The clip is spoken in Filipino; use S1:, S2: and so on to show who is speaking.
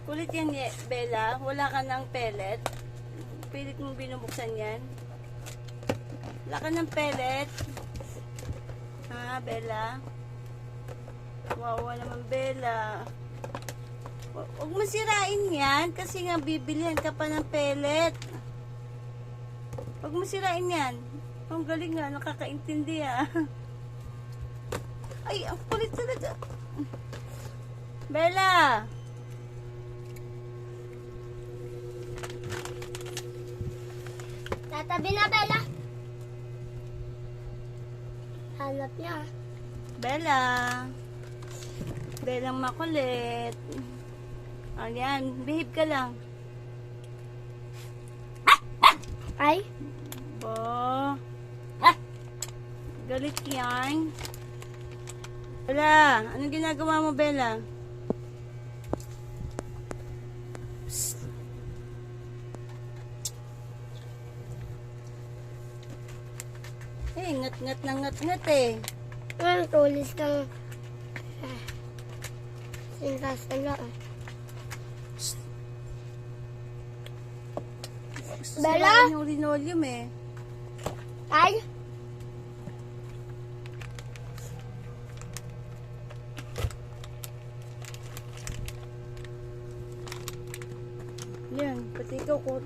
S1: Kulit yan, Bella. Wala ka ng pellet. Pilit mong binubuksan yan. Wala ka ng pellet. Ha, Bella? Wawa naman, Bella. Huwag mo sirain yan kasi nga bibilihan ka pa ng pellet. Huwag mo sirain yan. Ang galing nga, nakakaintindi ah. Ay, ang kulit talaga. Bella!
S2: Tatabi na, Bella. Hanap niya.
S1: Bella! Bellang makulit. Ayan, behave ka lang.
S2: Ay?
S1: Bo. Galit yan. Bella, anong ginagawa mo, Bella? Psst. Eh, ngat-ngat na ngat-ngat eh.
S2: Ang tulis ng sintas na. Bella?
S1: Sirain yung linoleum eh.
S2: Ay?
S1: Yan, pati ikaw ko.